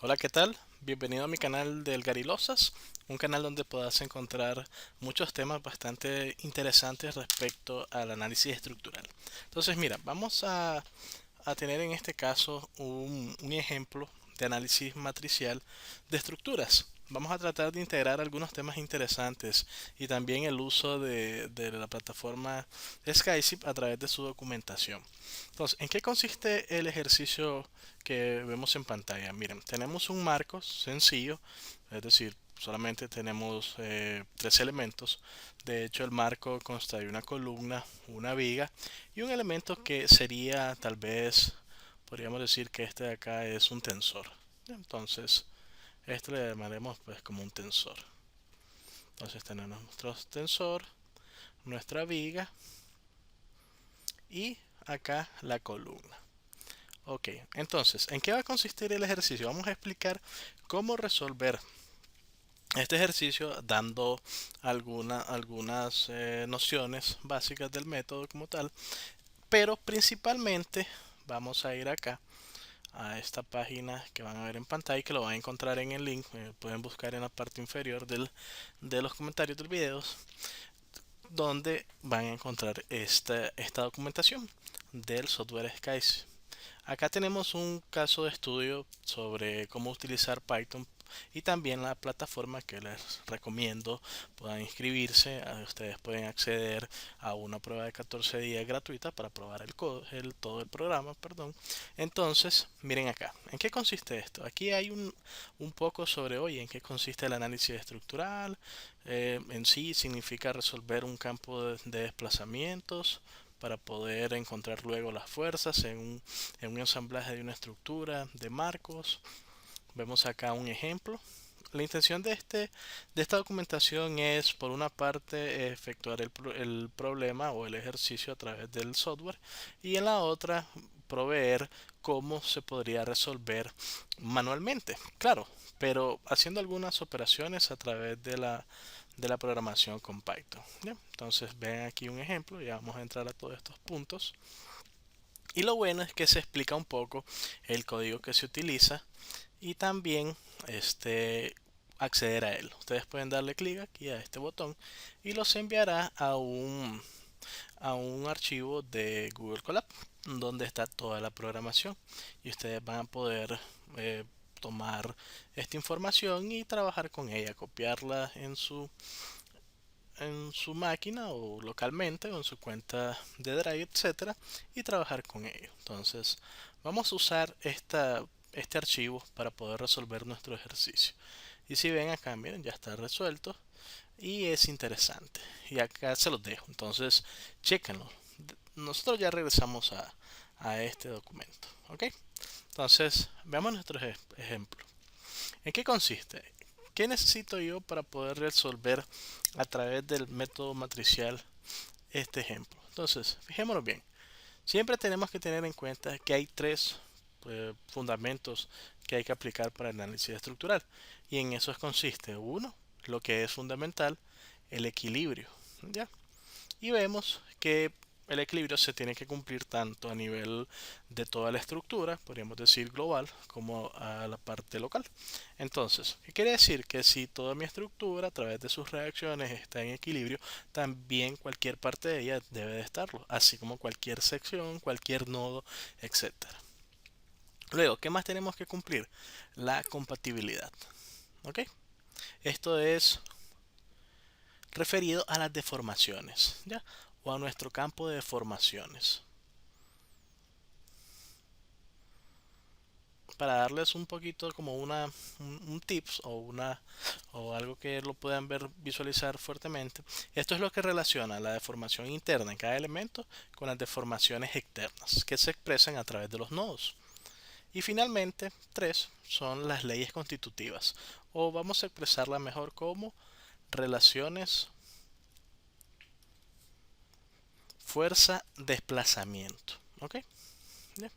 Hola, ¿qué tal? Bienvenido a mi canal del Garilosas, un canal donde podrás encontrar muchos temas bastante interesantes respecto al análisis estructural. Entonces, mira, vamos a tener en este caso un ejemplo de análisis matricial de estructuras. Vamos a tratar de integrar algunos temas interesantes y también el uso de la plataforma SkyShip a través de su documentación. Entonces, ¿en qué consiste el ejercicio que vemos en pantalla? Miren, tenemos un marco sencillo, es decir, solamente tenemos tres elementos. De hecho, el marco consta de una columna, una viga y un elemento que sería tal vez, podríamos decir que este de acá es un tensor. Entonces, este le llamaremos pues como un tensor. Entonces tenemos nuestro tensor, nuestra viga y acá la columna. Ok, entonces, ¿en qué va a consistir el ejercicio? Vamos a explicar cómo resolver este ejercicio dando algunas nociones básicas del método como tal, pero principalmente vamos a ir acá a esta página que van a ver en pantalla y que lo van a encontrar en el link. Pueden buscar en la parte inferior de los comentarios del video, donde van a encontrar esta documentación del software SkyShip. Acá tenemos un caso de estudio sobre cómo utilizar Python y también la plataforma que les recomiendo puedan inscribirse. Ustedes pueden acceder a una prueba de 14 días gratuita para probar todo el programa, perdón. Entonces, miren acá, ¿en qué consiste esto? Aquí hay un poco sobre hoy en qué consiste el análisis estructural. En sí significa resolver un campo de desplazamientos para poder encontrar luego las fuerzas en un ensamblaje de una estructura de marcos. Vemos acá un ejemplo. La intención de esta documentación es, por una parte, efectuar el problema o el ejercicio a través del software y en la otra, proveer cómo se podría resolver manualmente. Claro, pero haciendo algunas operaciones a través de la programación con Python. ¿Ya? Entonces ven aquí un ejemplo, ya vamos a entrar a todos estos puntos. Y lo bueno es que se explica un poco el código que se utiliza y también acceder a él. Ustedes pueden darle clic aquí a este botón y los enviará a un archivo de Google Colab donde está toda la programación y ustedes van a poder tomar esta información y trabajar con ella, copiarla en su máquina o localmente o en su cuenta de Drive, etcétera, y trabajar con ello. Entonces, vamos a usar este archivo para poder resolver nuestro ejercicio. Y si ven acá, miren, ya está resuelto y es interesante. Y acá se los dejo. Entonces, chéquenlo. Nosotros ya regresamos a este documento. ¿Ok? Entonces, veamos nuestro ejemplo. ¿En qué consiste? ¿Qué necesito yo para poder resolver a través del método matricial este ejemplo? Entonces, fijémonos bien. Siempre tenemos que tener en cuenta que hay tres fundamentos que hay que aplicar para el análisis estructural. Y en eso consiste, uno, lo que es fundamental, el equilibrio. ¿Ya? Y vemos que el equilibrio se tiene que cumplir tanto a nivel de toda la estructura, podríamos decir global, como a la parte local. Entonces, ¿qué quiere decir? Que si toda mi estructura a través de sus reacciones está en equilibrio, también cualquier parte de ella debe de estarlo, así como cualquier sección, cualquier nodo, etcétera. Luego, ¿qué más tenemos que cumplir? La compatibilidad. ¿Ok? Esto es referido a las deformaciones, ¿ya? O a nuestro campo de deformaciones. Para darles un poquito como un tips o algo que lo puedan ver visualizar fuertemente. Esto es lo que relaciona la deformación interna en cada elemento con las deformaciones externas que se expresan a través de los nodos. Y finalmente, tres son las leyes constitutivas, o vamos a expresarla mejor como relaciones fuerza desplazamiento. ¿Ok? Bien.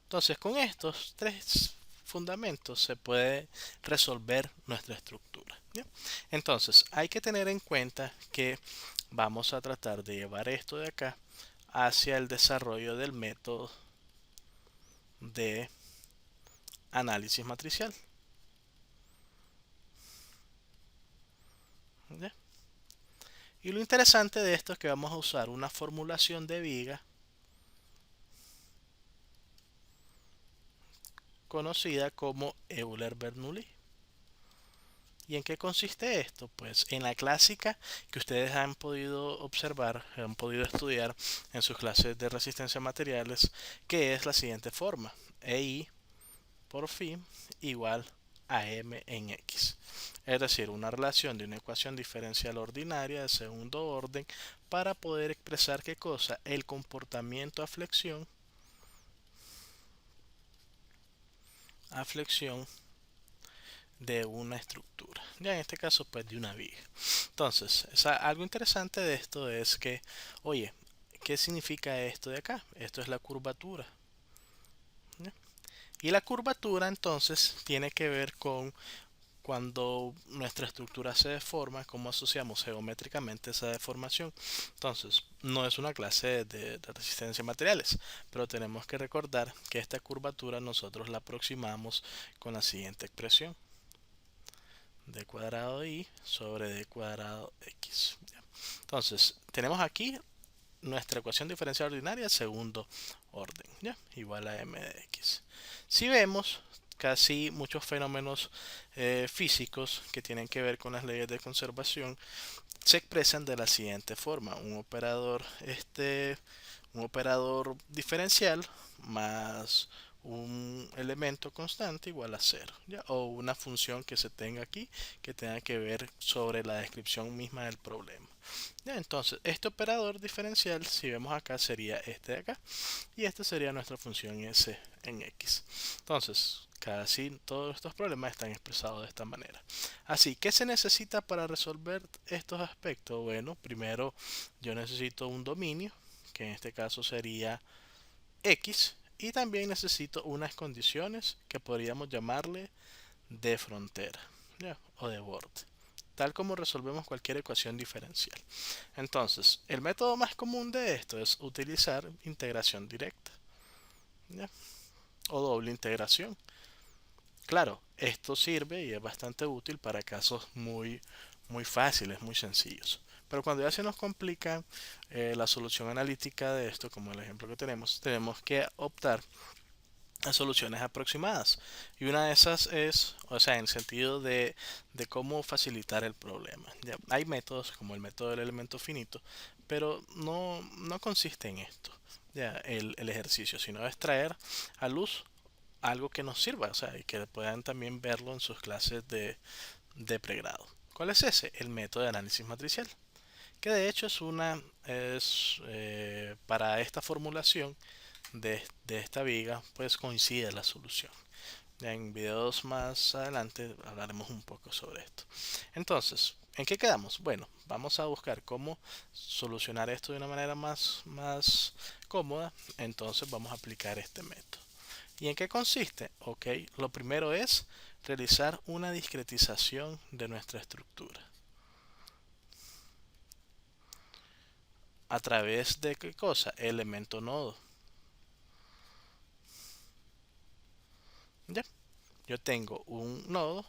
Entonces, con estos tres fundamentos se puede resolver nuestra estructura. ¿Bien? Entonces, hay que tener en cuenta que vamos a tratar de llevar esto de acá hacia el desarrollo del método de análisis matricial. Y lo interesante de esto es que vamos a usar una formulación de viga conocida como Euler-Bernoulli. ¿Y en qué consiste esto? Pues en la clásica que ustedes han podido observar, han podido estudiar en sus clases de resistencia a materiales, que es la siguiente forma: EI por phi igual a m en x. Es decir, una relación de una ecuación diferencial ordinaria de segundo orden para poder expresar qué cosa, el comportamiento a flexión de una estructura, ya en este caso pues de una viga. Entonces, algo interesante de esto es que, oye, ¿qué significa esto de acá? Esto es la curvatura, ¿ya? Y la curvatura entonces tiene que ver con cuando nuestra estructura se deforma, cómo asociamos geométricamente esa deformación. Entonces, no es una clase de resistencia a materiales, pero tenemos que recordar que esta curvatura nosotros la aproximamos con la siguiente expresión: d cuadrado i sobre d cuadrado x. Entonces, tenemos aquí nuestra ecuación diferencial ordinaria segundo orden, ¿ya? Igual a m de x. Si vemos, casi muchos fenómenos físicos que tienen que ver con las leyes de conservación se expresan de la siguiente forma: un operador diferencial más un elemento constante igual a cero, ¿ya? O una función que se tenga aquí que tenga que ver sobre la descripción misma del problema, ¿ya? Entonces, este operador diferencial, si vemos acá, sería este de acá, y esta sería nuestra función s en x. Entonces, casi todos estos problemas están expresados de esta manera. Así, ¿qué se necesita para resolver estos aspectos? Bueno, primero yo necesito un dominio, que en este caso sería x, y también necesito unas condiciones que podríamos llamarle de frontera, ¿ya? O de borde, tal como resolvemos cualquier ecuación diferencial. Entonces, el método más común de esto es utilizar integración directa, ¿ya? O doble integración. Claro, esto sirve y es bastante útil para casos muy fáciles, muy sencillos. Pero cuando ya se nos complica la solución analítica de esto, como el ejemplo que tenemos que optar a soluciones aproximadas. Y una de esas es, o sea, en el sentido de cómo facilitar el problema. Ya, hay métodos como el método del elemento finito, pero no consiste en esto, ya, el ejercicio, sino es traer a luz algo que nos sirva, o sea, y que puedan también verlo en sus clases de pregrado. ¿Cuál es ese? El método de análisis matricial, que de hecho para esta formulación de esta viga, pues coincide la solución. Ya en videos más adelante hablaremos un poco sobre esto. Entonces, ¿en qué quedamos? Bueno, vamos a buscar cómo solucionar esto de una manera más cómoda. Entonces vamos a aplicar este método. ¿Y en qué consiste? Ok, lo primero es realizar una discretización de nuestra estructura. ¿A través de qué cosa? Elemento nodo. ¿Ya? Yo tengo un nodo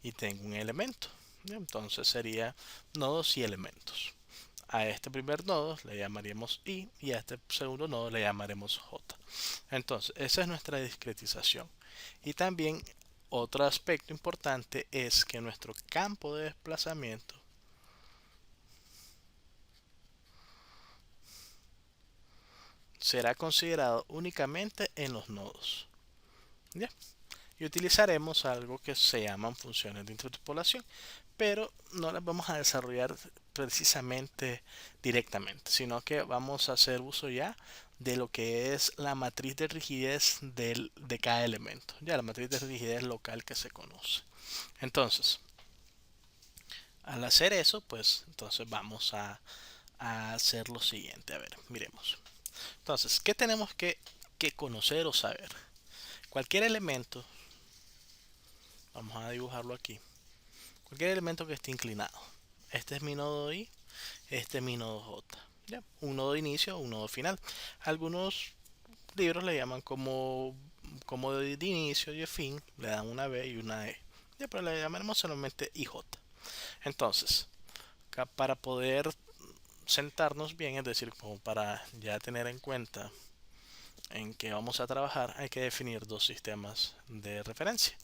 y tengo un elemento, ¿ya? Entonces sería nodos y elementos. A este primer nodo le llamaríamos I y a este segundo nodo le llamaremos J. Entonces, esa es nuestra discretización. Y también otro aspecto importante es que nuestro campo de desplazamiento será considerado únicamente en los nodos, ¿ya? Y utilizaremos algo que se llaman funciones de interpolación, pero no las vamos a desarrollar precisamente directamente, sino que vamos a hacer uso ya de lo que es la matriz de rigidez de cada elemento, ya la matriz de rigidez local que se conoce. Entonces, al hacer eso, pues entonces vamos a hacer lo siguiente. A ver, miremos. Entonces, ¿qué tenemos que conocer o saber? Cualquier elemento, vamos a dibujarlo aquí, cualquier elemento que esté inclinado. Este es mi nodo I, este es mi nodo J. ¿Ya? Un nodo de inicio, un nodo final. Algunos libros le llaman como de inicio y de fin, le dan una B y una E. Ya, pero le llamaremos solamente IJ. Entonces, para poder sentarnos bien, es decir, como para ya tener en cuenta en qué vamos a trabajar, hay que definir dos sistemas de referencia.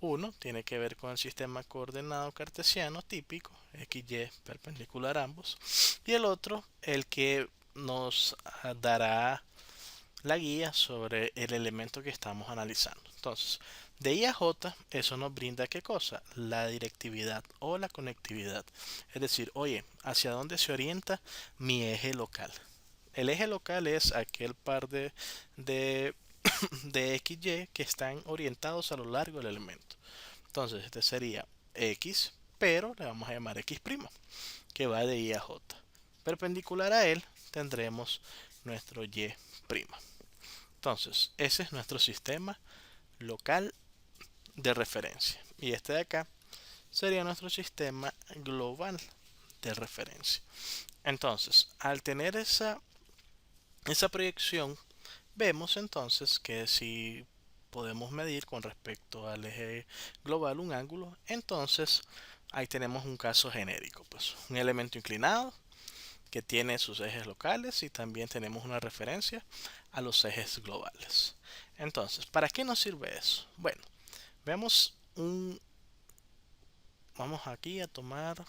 Uno tiene que ver con el sistema coordenado cartesiano típico, XY perpendicular ambos, y el otro, el que nos dará la guía sobre el elemento que estamos analizando. Entonces, de I a J, eso nos brinda ¿qué cosa? La directividad o la conectividad. Es decir, oye, ¿hacia dónde se orienta mi eje local? El eje local es aquel par de, de XY que están orientados a lo largo del elemento. Entonces, este sería X, pero le vamos a llamar X', que va de I a J. Perpendicular a él tendremos nuestro Y'. Entonces, ese es nuestro sistema local de referencia. Y este de acá sería nuestro sistema global de referencia. Entonces, al tener esa proyección, vemos entonces que si podemos medir con respecto al eje global un ángulo, entonces ahí tenemos un caso genérico, pues un elemento inclinado que tiene sus ejes locales y también tenemos una referencia a los ejes globales. Entonces, ¿para qué nos sirve eso? Bueno, veamos vamos aquí a tomar,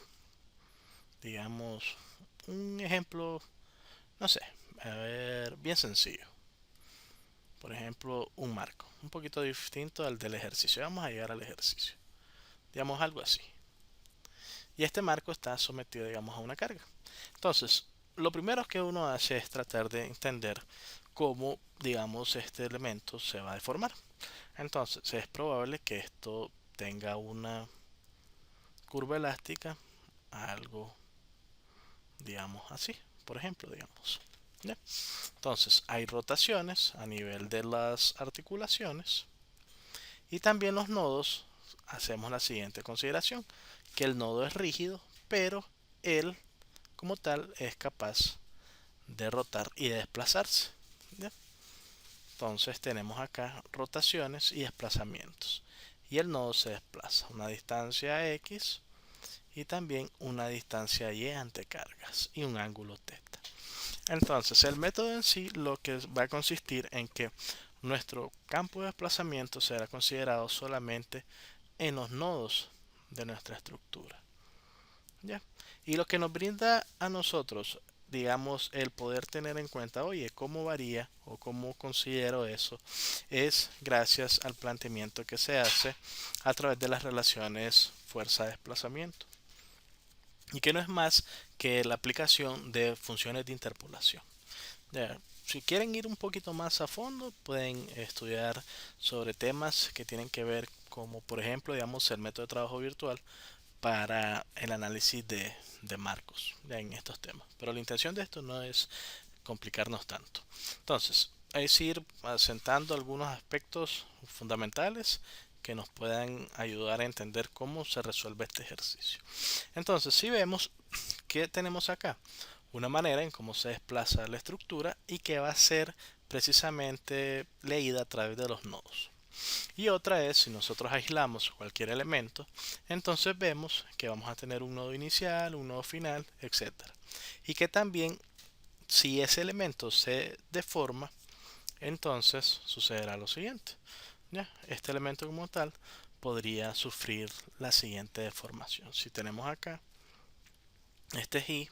digamos, un ejemplo, no sé, a ver, bien sencillo. Por ejemplo, un marco, un poquito distinto al del ejercicio. Vamos a llegar al ejercicio. Digamos algo así. Y este marco está sometido, digamos, a una carga. Entonces, lo primero que uno hace es tratar de entender cómo, digamos, este elemento se va a deformar. Entonces, es probable que esto tenga una curva elástica, algo, digamos, así, por ejemplo, digamos. ¿Ya? Entonces, hay rotaciones a nivel de las articulaciones y también los nodos. Hacemos la siguiente consideración, que el nodo es rígido, pero él como tal es capaz de rotar y de desplazarse. ¿Ya? Entonces tenemos acá rotaciones y desplazamientos. Y el nodo se desplaza una distancia x y también una distancia y ante cargas y un ángulo teta. Entonces el método en sí lo que va a consistir en que nuestro campo de desplazamiento será considerado solamente en los nodos de nuestra estructura. ¿Ya? Y lo que nos brinda a nosotros, digamos, el poder tener en cuenta, oye, cómo varía o cómo considero eso, es gracias al planteamiento que se hace a través de las relaciones fuerza-desplazamiento. Y que no es más que la aplicación de funciones de interpolación. Ya, si quieren ir un poquito más a fondo, pueden estudiar sobre temas que tienen que ver como, por ejemplo, digamos, el método de trabajo virtual para el análisis de marcos ya en estos temas. Pero la intención de esto no es complicarnos tanto. Entonces, es ir asentando algunos aspectos fundamentales que nos puedan ayudar a entender cómo se resuelve este ejercicio. Entonces, si vemos que tenemos acá una manera en cómo se desplaza la estructura y que va a ser precisamente leída a través de los nodos. Y otra es, si nosotros aislamos cualquier elemento, entonces vemos que vamos a tener un nodo inicial, un nodo final, etcétera. Y que también, si ese elemento se deforma, entonces sucederá lo siguiente. ¿Ya? Este elemento como tal podría sufrir la siguiente deformación. Si tenemos acá, este es I,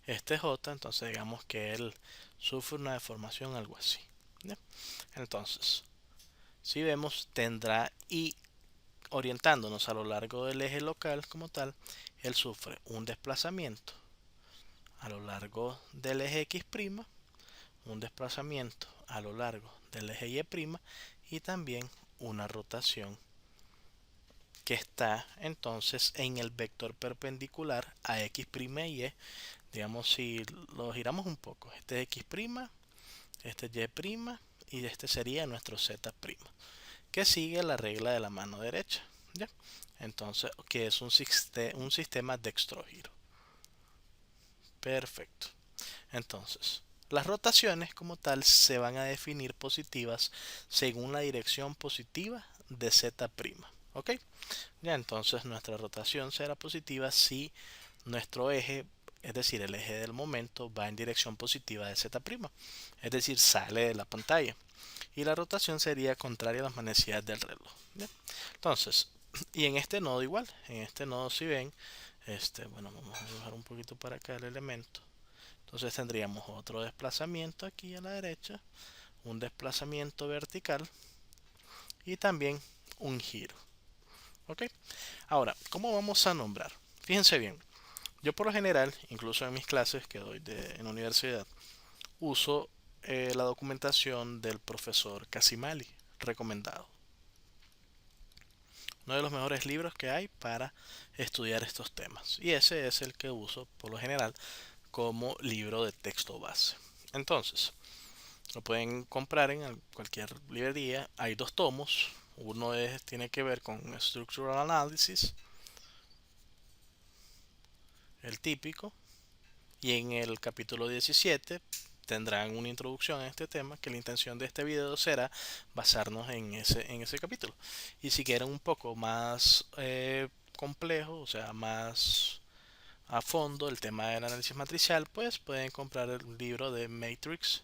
este es J, entonces digamos que él sufre una deformación algo así. ¿Ya? Entonces, si vemos, tendrá I orientándonos a lo largo del eje local como tal, él sufre un desplazamiento a lo largo del eje X', un desplazamiento a lo largo del eje Y' y también una rotación que está entonces en el vector perpendicular a X' y Y. Digamos, si lo giramos un poco, este es X', este es Y' y este sería nuestro Z', que sigue la regla de la mano derecha. ¿Ya? Entonces, que es un sistema dextrógiro. Perfecto. Entonces, las rotaciones como tal se van a definir positivas según la dirección positiva de Z'. ¿Ok? Ya entonces nuestra rotación será positiva si nuestro eje, es decir, el eje del momento, va en dirección positiva de z', es decir, sale de la pantalla. Y la rotación sería contraria a las manecillas del reloj. ¿Bien? Entonces, y en este nodo igual, en este nodo si ven, bueno, vamos a dibujar un poquito para acá el elemento. Entonces tendríamos otro desplazamiento aquí a la derecha, un desplazamiento vertical y también un giro. ¿Ok? Ahora, ¿cómo vamos a nombrar? Fíjense bien, yo por lo general, incluso en mis clases que doy en la universidad, uso la documentación del profesor Casimali, recomendado. Uno de los mejores libros que hay para estudiar estos temas. Y ese es el que uso por lo general como libro de texto base. Entonces, lo pueden comprar en cualquier librería. Hay dos tomos. Uno tiene que ver con Structural Analysis, el típico. Y en el capítulo 17 tendrán una introducción a este tema, que la intención de este video será basarnos en ese capítulo. Y si quieren un poco más complejo, o sea, más a fondo el tema del análisis matricial, pues pueden comprar el libro de Matrix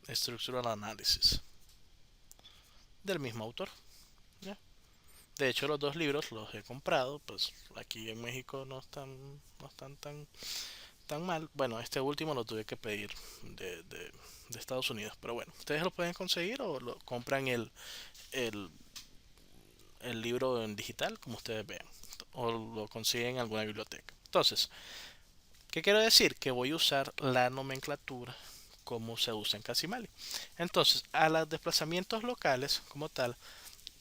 Structural Analysis del mismo autor. ¿Ya? De hecho, los dos libros los he comprado, pues aquí en México no están tan mal. Bueno, este último lo tuve que pedir de Estados Unidos, pero bueno, ustedes lo pueden conseguir o lo compran el, el libro en digital, como ustedes vean, o lo consiguen en alguna biblioteca. Entonces, ¿qué quiero decir? Que voy a usar la nomenclatura como se usa en Casimali. Entonces, a los desplazamientos locales, como tal,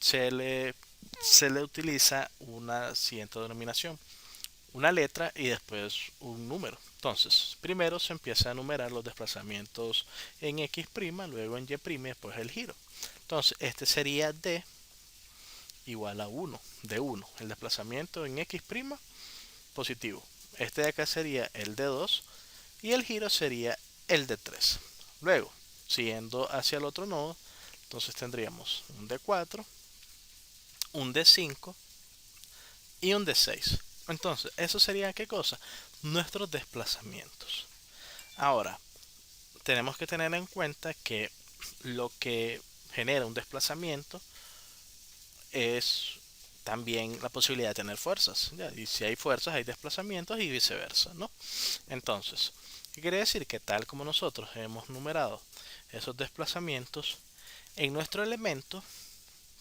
se le, se le utiliza una siguiente denominación, una letra y después un número. Entonces, primero se empieza a enumerar los desplazamientos en X', luego en Y' y después el giro. Entonces, este sería D igual a 1, D1, el desplazamiento en X' positivo. Este de acá sería el D2 y el giro sería el D3. Luego, siguiendo hacia el otro nodo, entonces tendríamos un D4, un D5 y un D6. Entonces, eso sería ¿qué cosa? Nuestros desplazamientos. Ahora, tenemos que tener en cuenta que lo que genera un desplazamiento es también la posibilidad de tener fuerzas. ¿Ya? Y si hay fuerzas, hay desplazamientos y viceversa, ¿no? Entonces, ¿qué quiere decir? Que tal como nosotros hemos numerado esos desplazamientos, en nuestro elemento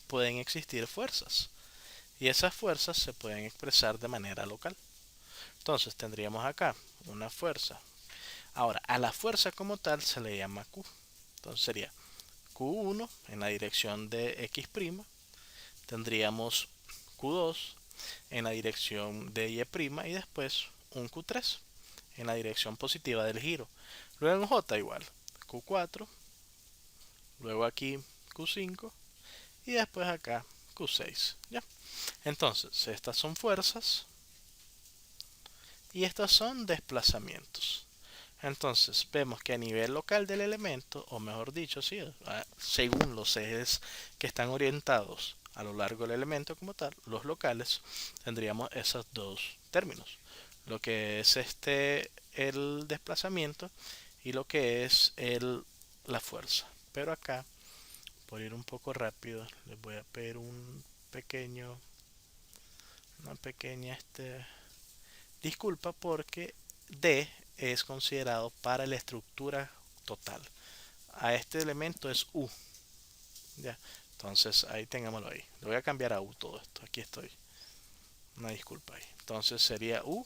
pueden existir fuerzas. Y esas fuerzas se pueden expresar de manera local. Entonces tendríamos acá una fuerza. Ahora, a la fuerza como tal se le llama Q. Entonces sería Q1 en la dirección de X'. Tendríamos Q2 en la dirección de Y' y después un Q3 en la dirección positiva del giro. Luego en J igual Q4, luego aquí Q5 y después acá Q6. ¿Ya? Entonces, estas son fuerzas y estos son desplazamientos. Entonces vemos que a nivel local del elemento, o mejor dicho, sí, según los ejes que están orientados a lo largo del elemento como tal, los locales, tendríamos esos dos términos. Lo que es el desplazamiento y lo que es la fuerza. Pero acá, por ir un poco rápido, les voy a pedir una pequeña disculpa porque D es considerado para la estructura total. A este elemento es U. ¿Ya? Entonces ahí tengámoslo ahí. Le voy a cambiar a U todo esto. Aquí estoy. Una disculpa ahí. Entonces sería U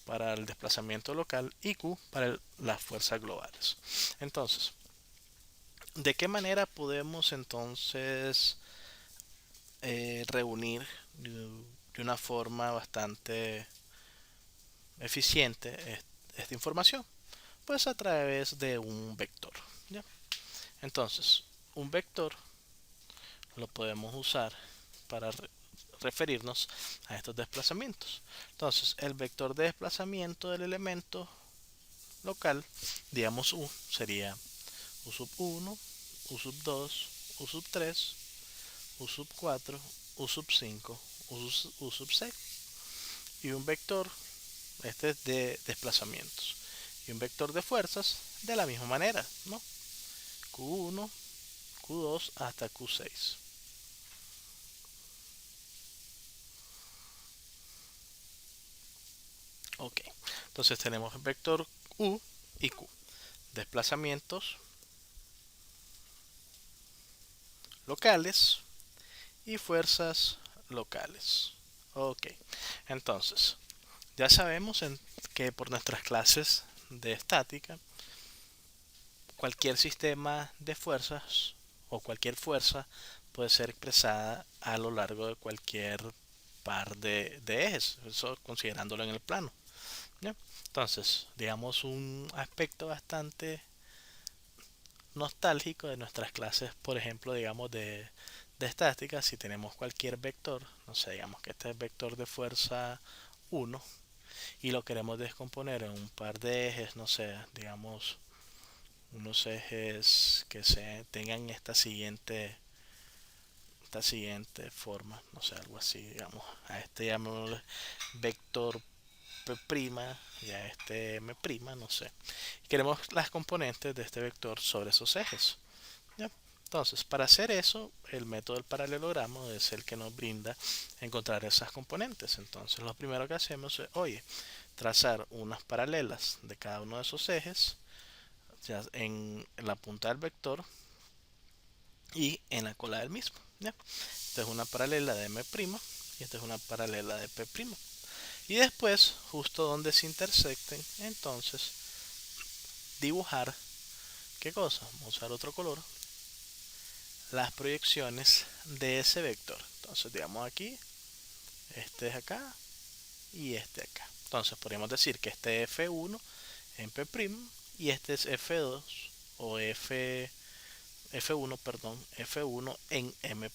para el desplazamiento local y Q para las fuerzas globales. Entonces, ¿de qué manera podemos entonces reunir de una forma bastante eficiente esta información? Pues a través de un vector. ¿Ya? Entonces, un vector lo podemos usar para referirnos a estos desplazamientos. Entonces, el vector de desplazamiento del elemento local, digamos U, sería U sub 1, U sub 2, U sub 3, U sub 4, U sub 5, U sub 6. Y un vector Este es de desplazamientos. Y un vector de fuerzas de la misma manera, ¿no? Q1, Q2 hasta Q6. Ok, entonces tenemos el vector U y Q. Desplazamientos locales y fuerzas locales. Ok, entonces ya sabemos que por nuestras clases de estática, cualquier sistema de fuerzas o cualquier fuerza puede ser expresada a lo largo de cualquier par de ejes, eso considerándolo en el plano. ¿Ya? Entonces, digamos un aspecto bastante nostálgico de nuestras clases, por ejemplo, digamos de estática, si tenemos cualquier vector, no sé, digamos que este es vector de fuerza 1 y lo queremos descomponer en un par de ejes, no sé, digamos unos ejes que se tengan esta siguiente forma, no sé, algo así, digamos, a este llamémosle vector P' y a este M', no sé. Queremos las componentes de este vector sobre esos ejes. ¿Ya? Entonces, para hacer eso, el método del paralelogramo es el que nos brinda encontrar esas componentes. Entonces, lo primero que hacemos es, oye, trazar unas paralelas de cada uno de esos ejes ya en la punta del vector y en la cola del mismo. ¿Ya? Esta es una paralela de M' y esta es una paralela de P'. Y después, justo donde se intersecten, entonces dibujar, ¿qué cosa? Vamos a usar otro color, las proyecciones de ese vector. Entonces, digamos aquí, este es acá y este acá. Entonces, podríamos decir que este es F1 en P' y este es F2 o F1, perdón, F1 en M'.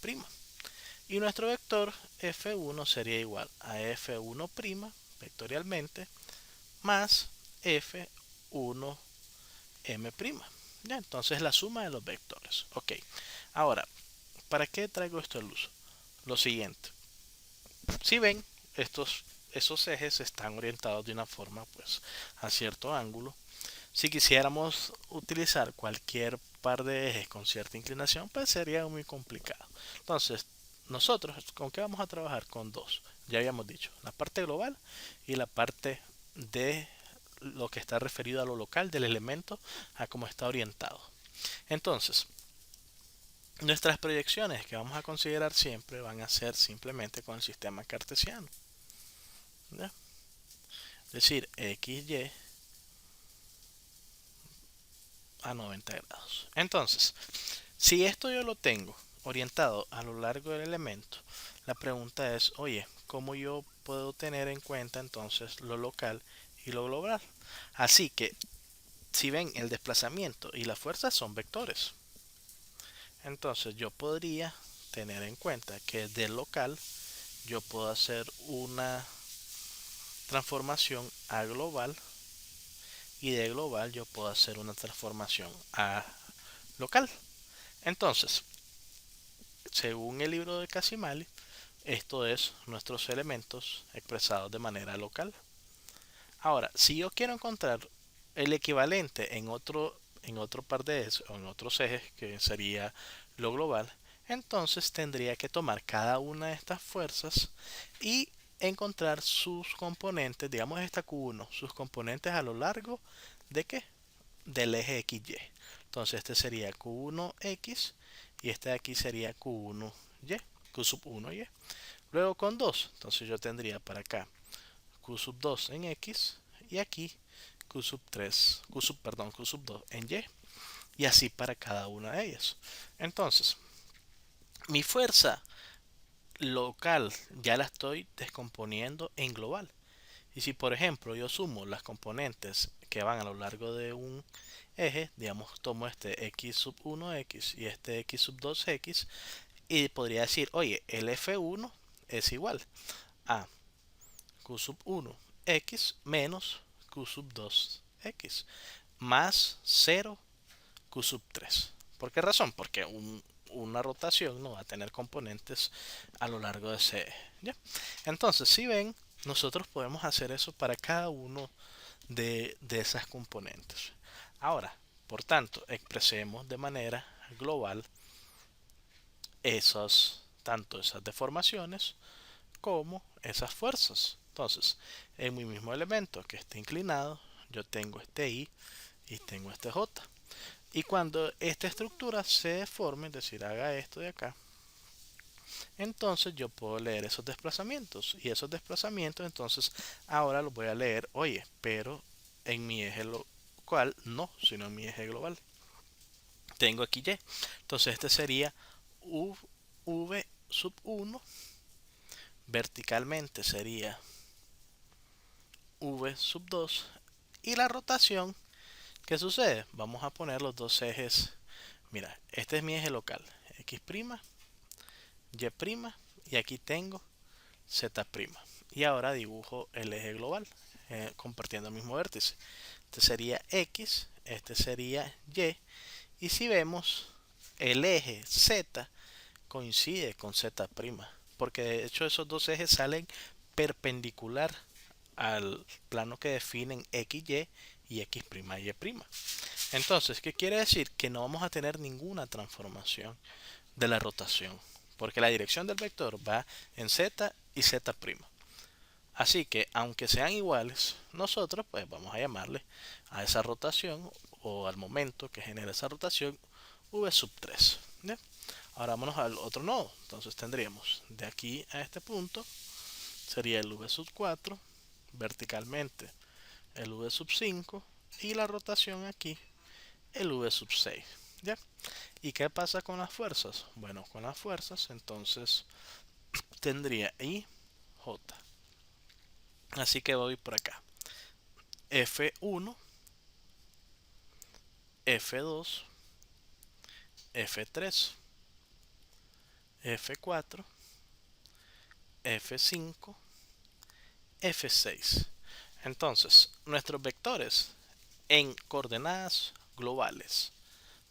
Y nuestro vector F1 sería igual a F1' vectorialmente más F1 M'. ¿Ya? Entonces la suma de los vectores. Ok. Ahora, ¿para qué traigo esto a luz? Lo siguiente. Si ven, esos ejes están orientados de una forma, pues, a cierto ángulo. Si quisiéramos utilizar cualquier par de ejes con cierta inclinación, pues sería muy complicado. Entonces, nosotros, ¿con qué vamos a trabajar? Con dos. Ya habíamos dicho, la parte global y la parte de lo que está referido a lo local del elemento, a cómo está orientado. Entonces, nuestras proyecciones que vamos a considerar siempre van a ser simplemente con el sistema cartesiano. ¿Ya? Es decir, XY a 90 grados. Entonces, si esto yo lo tengo orientado a lo largo del elemento, la pregunta es, oye, ¿cómo yo puedo tener en cuenta entonces lo local y lo global? Así que, si ven, el desplazamiento y la fuerza son vectores. Entonces yo podría tener en cuenta que del local yo puedo hacer una transformación a global y de global yo puedo hacer una transformación a local. Entonces, según el libro de Casimali, esto es nuestros elementos expresados de manera local. Ahora, si yo quiero encontrar el equivalente en otro par de ejes o en otros ejes, que sería lo global, entonces tendría que tomar cada una de estas fuerzas y encontrar sus componentes, digamos esta Q1, sus componentes a lo largo de qué? Del eje XY. Entonces este sería Q1X y este de aquí sería Q1Y, Q sub 1Y. Luego con 2, entonces yo tendría para acá Q sub 2 en X y aquí Q sub 3, Q sub 2 en Y. Y así para cada una de ellas. Entonces, mi fuerza local ya la estoy descomponiendo en global. Y si por ejemplo yo sumo las componentes que van a lo largo de un eje, digamos tomo este x sub 1x y este x sub 2x y podría decir, oye, el f1 es igual a q sub 1x menos q sub 2x más 0 q sub 3. ¿Por qué razón? Porque una rotación no va a tener componentes a lo largo de ese eje. ¿Ya? Entonces, si ven, nosotros podemos hacer eso para cada uno de esas componentes. Ahora, por tanto, expresemos de manera global tanto esas deformaciones como esas fuerzas. Entonces, en mi mismo elemento que esté inclinado, yo tengo este I y tengo este J. Y cuando esta estructura se deforme, es decir, haga esto de acá, entonces yo puedo leer esos desplazamientos. Y esos desplazamientos, entonces, ahora los voy a leer, oye, pero en mi eje local no, sino en mi eje global. Tengo aquí Y. Entonces, este sería V sub 1. Verticalmente sería V sub 2. Y la rotación, ¿qué sucede? Vamos a poner los dos ejes. Mira, este es mi eje local. X', Y', y aquí tengo Z'. Y ahora dibujo el eje global, compartiendo el mismo vértice. Este sería X, este sería Y. Y si vemos, el eje Z coincide con Z', porque de hecho esos dos ejes salen perpendicular al plano que definen XY y X', Y'. Entonces, ¿qué quiere decir? Que no vamos a tener ninguna transformación de la rotación, porque la dirección del vector va en Z y Z'. Así que, aunque sean iguales, nosotros pues vamos a llamarle a esa rotación o al momento que genera esa rotación V sub 3. ¿Ya? Ahora vámonos al otro nodo. Entonces tendríamos de aquí a este punto, sería el V sub 4, verticalmente el V sub 5 y la rotación aquí el V sub 6. ¿Ya? ¿Y qué pasa con las fuerzas? Bueno, con las fuerzas entonces tendría I, J. Así que voy por acá. F1, F2, F3, F4, F5, F6. Entonces, nuestros vectores en coordenadas globales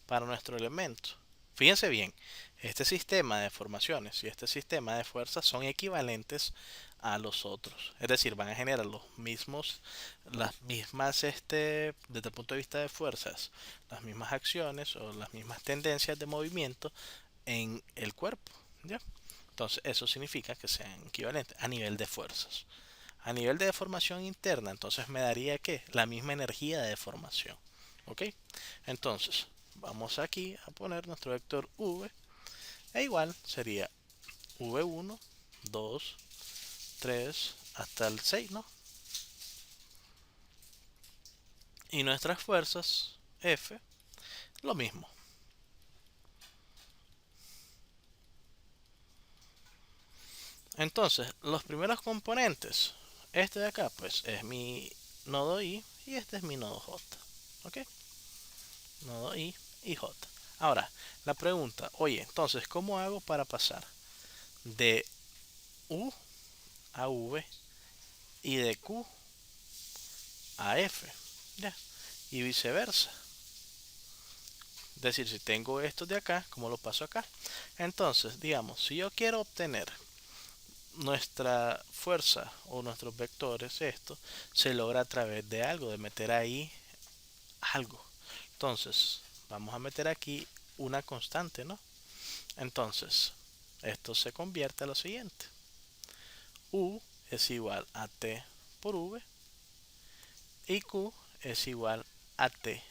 para nuestro elemento. Fíjense bien, este sistema de formaciones y este sistema de fuerzas son equivalentes a los otros. Es decir, van a generar las mismas, desde el punto de vista de fuerzas, las mismas acciones o las mismas tendencias de movimiento en el cuerpo. ¿Ya? Entonces, eso significa que sean equivalentes a nivel de fuerzas. A nivel de deformación interna, entonces me daría que la misma energía de deformación. ¿Ok? Entonces, vamos aquí a poner nuestro vector V. E igual sería V1, 2, 3, hasta el 6, ¿no? Y nuestras fuerzas, F, lo mismo. Entonces, los primeros componentes, este de acá, pues es mi nodo I y este es mi nodo J. ¿Ok? Nodo I y J. Ahora, la pregunta, oye, entonces, ¿cómo hago para pasar de U a V y de Q a F? ¿Ya? Y viceversa. Es decir, si tengo esto de acá, ¿cómo lo paso acá? Entonces, digamos, si yo quiero obtener nuestra fuerza o nuestros vectores, esto se logra a través de algo, de meter ahí algo. Entonces, vamos a meter aquí una constante, ¿no? Entonces, esto se convierte a lo siguiente. U es igual a T por V y Q es igual a T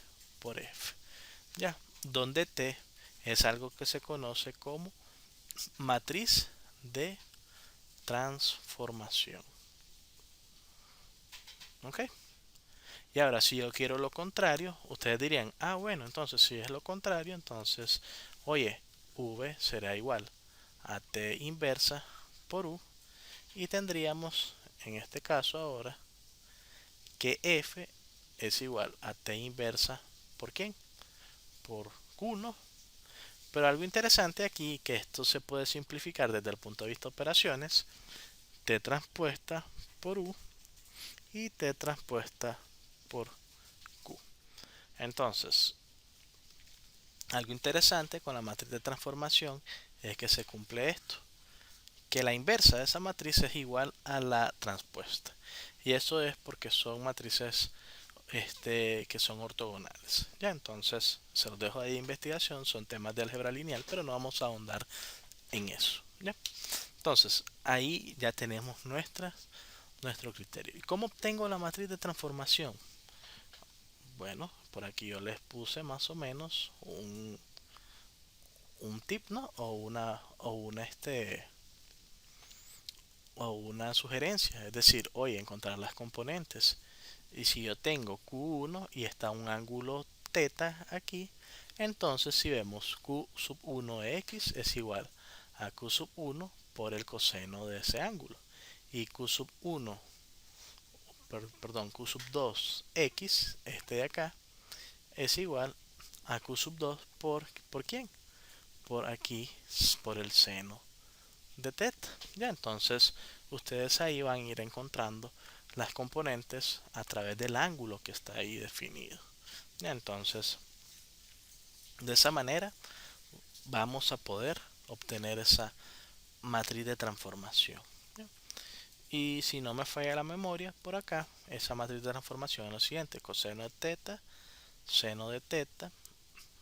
por F. Ya, donde T es algo que se conoce como matriz de transformación. ¿Ok? Y ahora si yo quiero lo contrario, ustedes dirían, ah bueno, entonces si es lo contrario, entonces, oye, V será igual a T inversa por U y tendríamos en este caso ahora que F es igual a T inversa por ¿quién? Por Q, ¿no? Pero algo interesante aquí, que esto se puede simplificar desde el punto de vista de operaciones, T transpuesta por U y T transpuesta por Q. Entonces, algo interesante con la matriz de transformación es que se cumple esto, que la inversa de esa matriz es igual a la transpuesta. Y eso es porque son matrices que son ortogonales. Ya, entonces se los dejo ahí de investigación, son temas de álgebra lineal, pero no vamos a ahondar en eso. ¿Ya? Entonces, ahí ya tenemos nuestro criterio. ¿Y cómo obtengo la matriz de transformación? Bueno, por aquí yo les puse más o menos un tip, ¿no? O una sugerencia, es decir, oye, encontrar las componentes. Y si yo tengo Q1 y está un ángulo teta aquí, entonces si vemos Q sub 1 de X es igual a Q sub 1 por el coseno de ese ángulo. Y Q sub 1, perdón, Q sub 2 X, este de acá, es igual a Q sub 2 ¿por quién? Por aquí, por el seno de teta. Ya, entonces ustedes ahí van a ir encontrando las componentes a través del ángulo que está ahí definido. Ya, entonces, de esa manera vamos a poder obtener esa matriz de transformación. ¿Ya? Y si no me falla la memoria, por acá, esa matriz de transformación es lo siguiente: coseno de teta, seno de teta,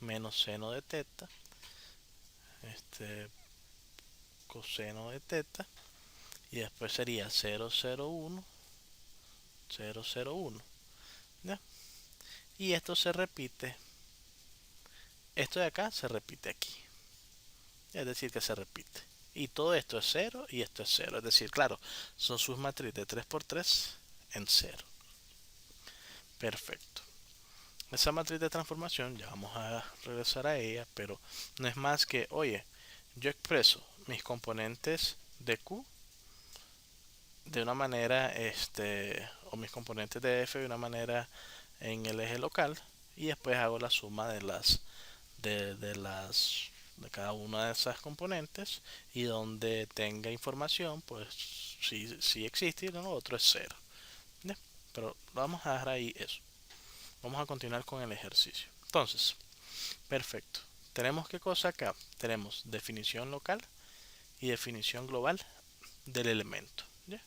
menos seno de teta, coseno de teta, y después sería 0,01, 0,01. ¿Ya? Y esto se repite, esto de acá se repite aquí, es decir que se repite, y todo esto es 0 y esto es 0, es decir, claro, son sus matrices de 3 por 3 en 0. Perfecto. Esa matriz de transformación ya vamos a regresar a ella, pero no es más que, oye, yo expreso mis componentes de Q de una manera, o mis componentes de F de una manera en el eje local, y después hago la suma de cada una de esas componentes, y donde tenga información, pues si existe, y lo otro es 0. ¿Ya? Pero vamos a dejar ahí eso. Vamos a continuar con el ejercicio. Entonces, perfecto. Tenemos qué cosa acá. Tenemos definición local y definición global del elemento. ¿Ya?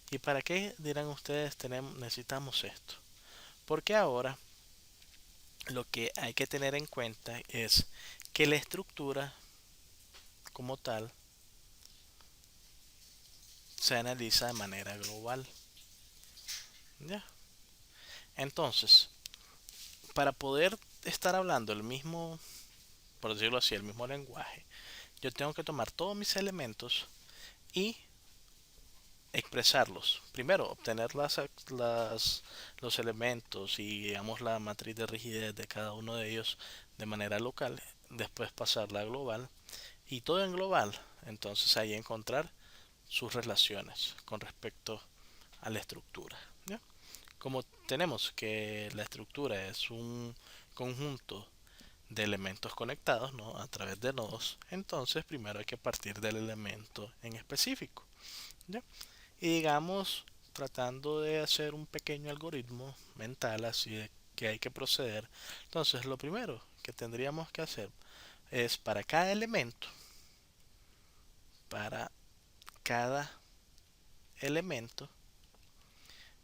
¿Y para qué, dirán ustedes, necesitamos esto? Porque ahora lo que hay que tener en cuenta es que la estructura como tal se analiza de manera global. ¿Ya? Entonces, para poder estar hablando el mismo, por decirlo así, el mismo lenguaje, yo tengo que tomar todos mis elementos y expresarlos. Primero, obtener los elementos y digamos la matriz de rigidez de cada uno de ellos de manera local, después pasarla a global, y todo en global, entonces ahí encontrar sus relaciones con respecto a la estructura. ¿Ya? Como tenemos que la estructura es un conjunto de elementos conectados, ¿no?, a través de nodos, entonces primero hay que partir del elemento en específico. ¿Ya? Y digamos, tratando de hacer un pequeño algoritmo mental así de que hay que proceder, entonces lo primero que tendríamos que hacer es para cada elemento,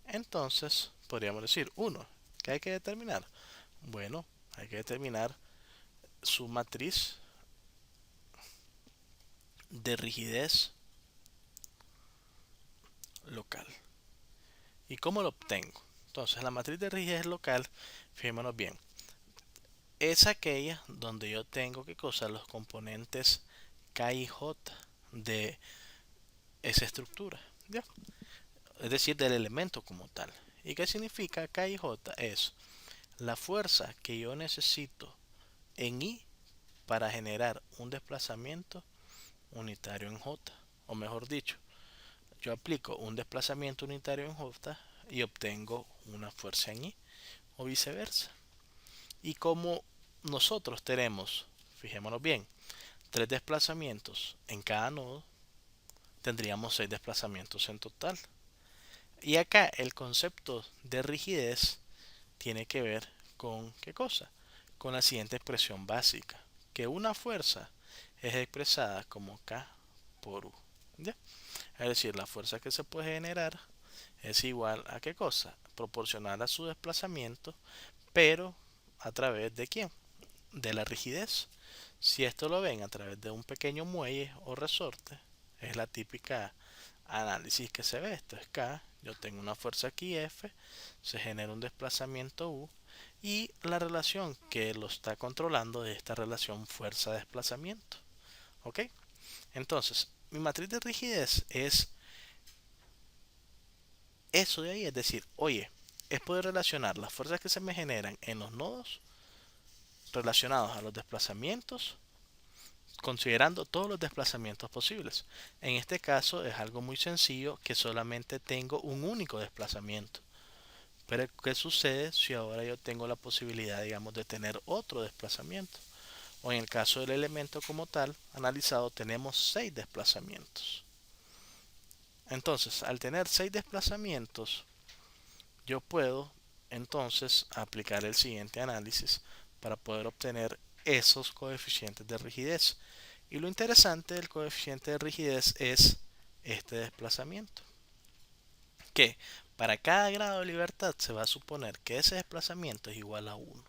entonces podríamos decir, uno, ¿qué hay que determinar? Bueno, hay que determinar su matriz de rigidez local. ¿Y cómo lo obtengo? Entonces, la matriz de rigidez local, fijémonos bien, es aquella donde yo tengo ¿qué cosa? Los componentes K y J de esa estructura, ¿ya? Es decir, del elemento como tal. ¿Y qué significa K y J? Es la fuerza que yo necesito en I para generar un desplazamiento unitario en J. O mejor dicho, yo aplico un desplazamiento unitario en J y obtengo una fuerza en I, o viceversa. Y como nosotros tenemos, fijémonos bien, 3 desplazamientos en cada nodo, tendríamos 6 desplazamientos en total. Y acá el concepto de rigidez tiene que ver con ¿qué cosa? Con la siguiente expresión básica, que una fuerza es expresada como K por U. ¿Ya? Es decir, la fuerza que se puede generar es igual a ¿qué cosa? Proporcional a su desplazamiento, pero ¿a través de quién? De la rigidez. Si esto lo ven a través de un pequeño muelle o resorte, es la típica análisis que se ve. Esto es K, yo tengo una fuerza aquí F, se genera un desplazamiento U y la relación que lo está controlando es esta relación fuerza-desplazamiento. ¿Ok? Entonces, mi matriz de rigidez es eso de ahí, es decir, oye, es poder relacionar las fuerzas que se me generan en los nodos relacionados a los desplazamientos, considerando todos los desplazamientos posibles. En este caso es algo muy sencillo que solamente tengo un único desplazamiento. Pero ¿qué sucede si ahora yo tengo la posibilidad, digamos, de tener otro desplazamiento? O en el caso del elemento como tal, analizado, tenemos 6 desplazamientos. Entonces, al tener 6 desplazamientos, yo puedo entonces aplicar el siguiente análisis para poder obtener esos coeficientes de rigidez. Y lo interesante del coeficiente de rigidez es este desplazamiento, que para cada grado de libertad se va a suponer que ese desplazamiento es igual a 1.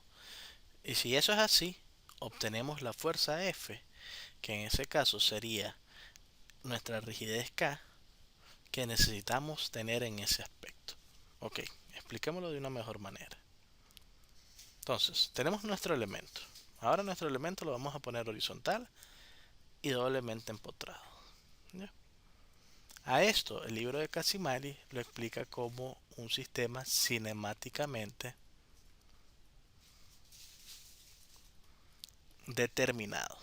Y si eso es así, obtenemos la fuerza F, que en ese caso sería nuestra rigidez K, que necesitamos tener en ese aspecto. Ok, expliquémoslo de una mejor manera. Entonces, tenemos nuestro elemento. Ahora nuestro elemento lo vamos a poner horizontal y doblemente empotrado. ¿Ya? A esto, el libro de Casimari lo explica como un sistema cinemáticamente determinado.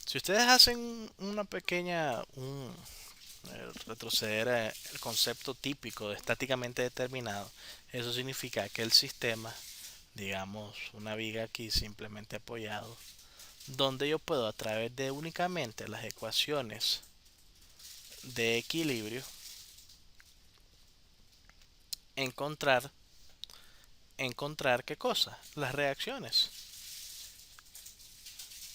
Si ustedes hacen una pequeña, retroceder el concepto típico de estáticamente determinado, eso significa que el sistema, digamos, una viga aquí simplemente apoyado, donde yo puedo a través de únicamente las ecuaciones de equilibrio encontrar qué cosa, las reacciones.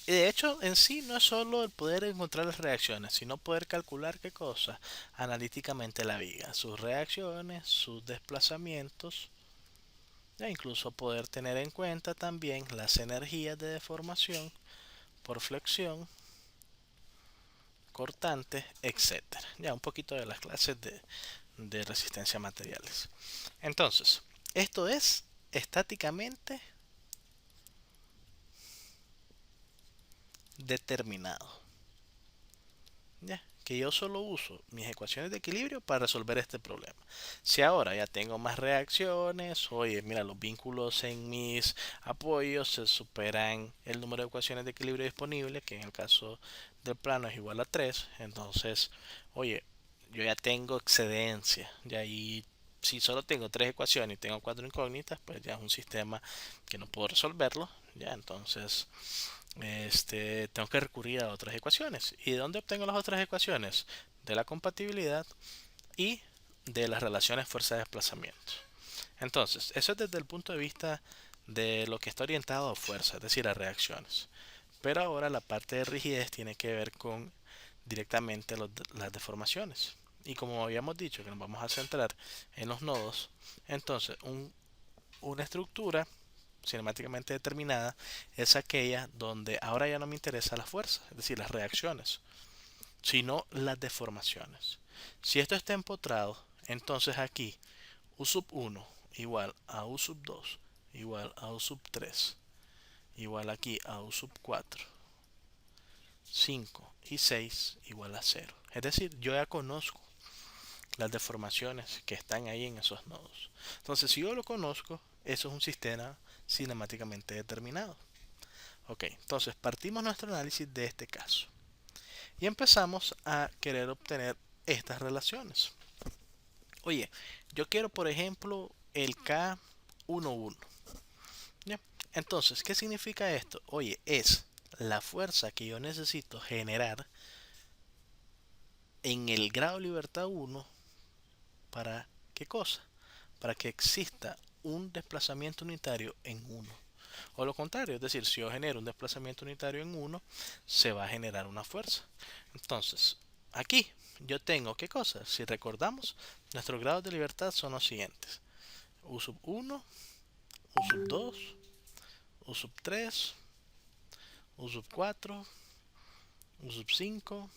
Y de hecho, en sí no es solo el poder encontrar las reacciones, sino poder calcular qué cosa, analíticamente la viga, sus reacciones, sus desplazamientos, e incluso poder tener en cuenta también las energías de deformación por flexión, cortantes, etcétera. Ya un poquito de las clases de resistencia a materiales. Entonces, esto es estáticamente determinado. ¿Ya? Que yo solo uso mis ecuaciones de equilibrio para resolver este problema. Si ahora ya tengo más reacciones, oye, mira, los vínculos en mis apoyos se superan el número de ecuaciones de equilibrio disponibles, que en el caso del plano es igual a 3, entonces, oye, yo ya tengo excedencia, y ahí si solo tengo 3 ecuaciones y tengo 4 incógnitas, pues ya es un sistema que no puedo resolverlo, ya entonces tengo que recurrir a otras ecuaciones. ¿Y de dónde obtengo las otras ecuaciones? De la compatibilidad y de las relaciones fuerza-desplazamiento. Entonces, eso es desde el punto de vista de lo que está orientado a fuerza, es decir, a reacciones. Pero ahora la parte de rigidez tiene que ver con directamente las deformaciones. Y como habíamos dicho que nos vamos a centrar en los nodos, entonces una estructura cinemáticamente determinada es aquella donde ahora ya no me interesa la fuerza, es decir, las reacciones, sino las deformaciones. Si esto está empotrado, entonces aquí U sub 1 igual a U sub 2 igual a U sub 3 igual aquí a U sub 4, 5 y 6 igual a 0. Es decir, yo ya conozco las deformaciones que están ahí en esos nodos. Entonces, si yo lo conozco, eso es un sistema cinemáticamente determinado. Ok, entonces partimos nuestro análisis de este caso y empezamos a querer obtener estas relaciones. Oye, yo quiero por ejemplo el K11. ¿Ya? Entonces, ¿qué significa esto? Oye, es la fuerza que yo necesito generar en el grado de libertad 1 para qué cosa? Para que exista un desplazamiento unitario en 1. O lo contrario, es decir, si yo genero un desplazamiento unitario en 1, se va a generar una fuerza. Entonces, aquí yo tengo, ¿qué cosa? Si recordamos, nuestros grados de libertad son los siguientes. U sub 1, U sub 2, U sub 3, U sub 4, U sub 5,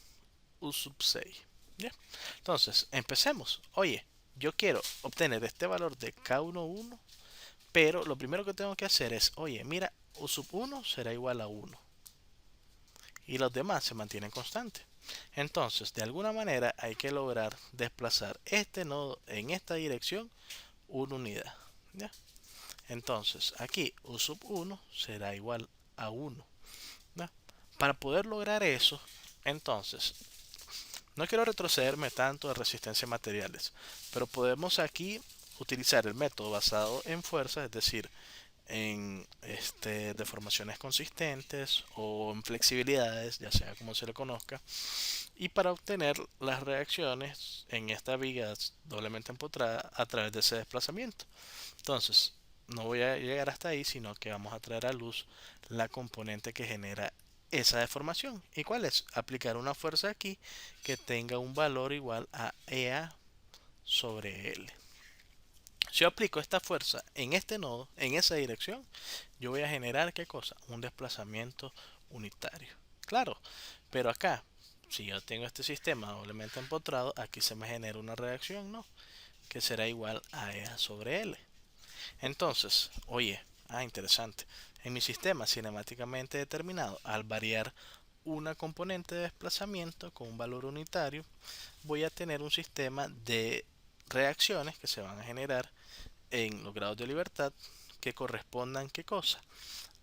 U sub 6. ¿Ya? Entonces, empecemos. Oye, yo quiero obtener este valor de K11, pero lo primero que tengo que hacer es, oye, mira, U sub 1 será igual a 1 y los demás se mantienen constantes. Entonces, de alguna manera hay que lograr desplazar este nodo en esta dirección una unidad. ¿Ya? Entonces, aquí U sub 1 será igual a 1. ¿Ya? Para poder lograr eso, entonces, no quiero retrocederme tanto a resistencia a materiales, pero podemos aquí utilizar el método basado en fuerza, es decir, en deformaciones consistentes o en flexibilidades, ya sea como se le conozca, y para obtener las reacciones en esta viga doblemente empotrada a través de ese desplazamiento. Entonces, no voy a llegar hasta ahí, sino que vamos a traer a luz la componente que genera esa deformación. ¿Y cuál es? Aplicar una fuerza aquí que tenga un valor igual a EA sobre L. Si yo aplico esta fuerza en este nodo, en esa dirección, yo voy a generar ¿qué cosa? Un desplazamiento unitario. Claro, pero acá, si yo tengo este sistema doblemente empotrado, aquí se me genera una reacción, ¿no? Que será igual a EA sobre L. Entonces, oye, interesante. En mi sistema cinemáticamente determinado, al variar una componente de desplazamiento con un valor unitario, voy a tener un sistema de reacciones que se van a generar en los grados de libertad que correspondan, ¿qué cosa?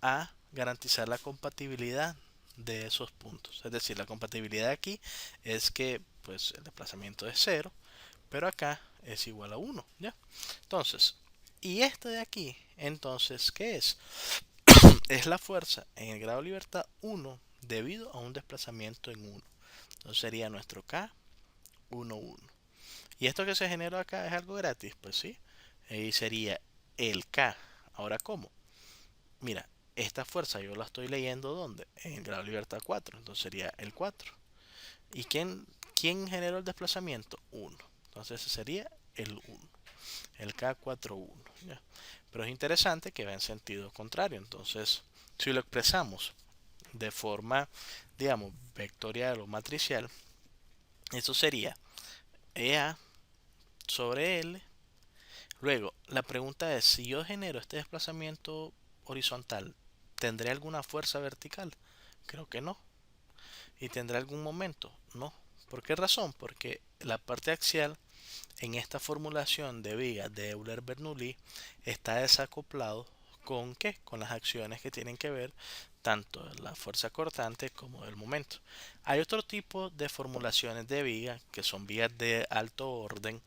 A garantizar la compatibilidad de esos puntos. Es decir, la compatibilidad aquí es que pues el desplazamiento es 0, pero acá es igual a 1, ¿ya? Entonces, y este de aquí, entonces, ¿qué es? Es la fuerza en el grado de libertad 1 debido a un desplazamiento en 1. Entonces sería nuestro K 1, 1. ¿Y esto que se generó acá es algo gratis? Pues sí. Ahí sería el K. Ahora, ¿cómo? Mira, esta fuerza yo la estoy leyendo ¿dónde? En el grado de libertad 4. Entonces sería el 4. ¿Y quién generó el desplazamiento? 1. Entonces ese sería el 1. El K41. ¿Ya? Pero es interesante que va en sentido contrario. Entonces, si lo expresamos de forma, digamos, vectorial o matricial, eso sería EA sobre L. Luego, la pregunta es, si yo genero este desplazamiento horizontal, ¿tendré alguna fuerza vertical? Creo que no. ¿Y tendrá algún momento? No. ¿Por qué razón? Porque la parte axial en esta formulación de vigas de Euler-Bernoulli está desacoplado con ¿qué? Con las acciones que tienen que ver tanto la fuerza cortante como el momento. Hay otro tipo de formulaciones de vigas que son vigas de alto orden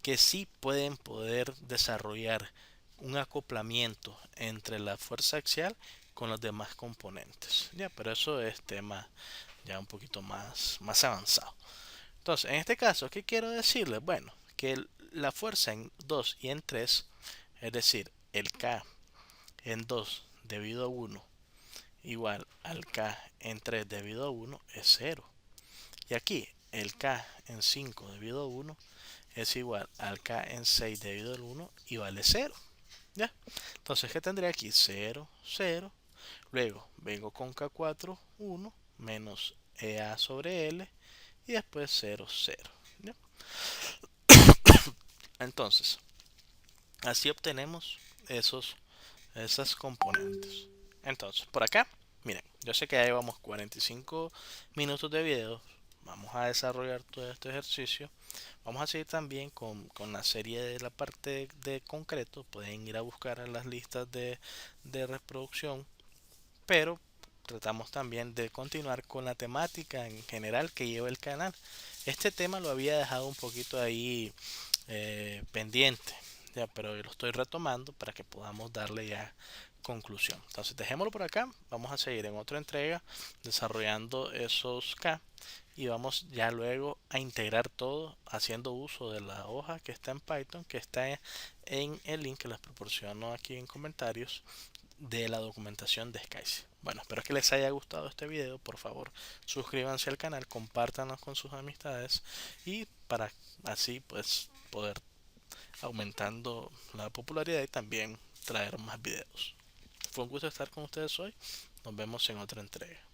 que sí pueden poder desarrollar un acoplamiento entre la fuerza axial con los demás componentes. Ya, pero eso es tema ya un poquito más avanzado. Entonces, en este caso, ¿qué quiero decirles? Bueno, que la fuerza en 2 y en 3, es decir, el K en 2 debido a 1 igual al K en 3 debido a 1 es 0. Y aquí el K en 5 debido a 1 es igual al K en 6 debido al 1 y vale 0. ¿Ya? Entonces, ¿qué tendré aquí? 0, 0. Luego vengo con K4, 1 menos EA sobre L y después 0, 0. ¿Ya? Entonces, así obtenemos esas componentes. Entonces, por acá, miren, yo sé que ya llevamos 45 minutos de video. Vamos a desarrollar todo este ejercicio. Vamos a seguir también con la serie de la parte de concreto. Pueden ir a buscar a las listas de reproducción. Pero tratamos también de continuar con la temática en general que lleva el canal. Este tema lo había dejado un poquito ahí pendiente, ya, pero yo lo estoy retomando para que podamos darle ya conclusión. Entonces dejémoslo por acá, vamos a seguir en otra entrega desarrollando esos K y vamos ya luego a integrar todo haciendo uso de la hoja que está en Python, que está en el link que les proporciono aquí en comentarios, de la documentación de SCSI. Bueno, espero que les haya gustado este video. Por favor, suscríbanse al canal, compártanos con sus amistades y para así pues poder aumentando la popularidad y también traer más videos. Fue un gusto estar con ustedes hoy. Nos vemos en otra entrega.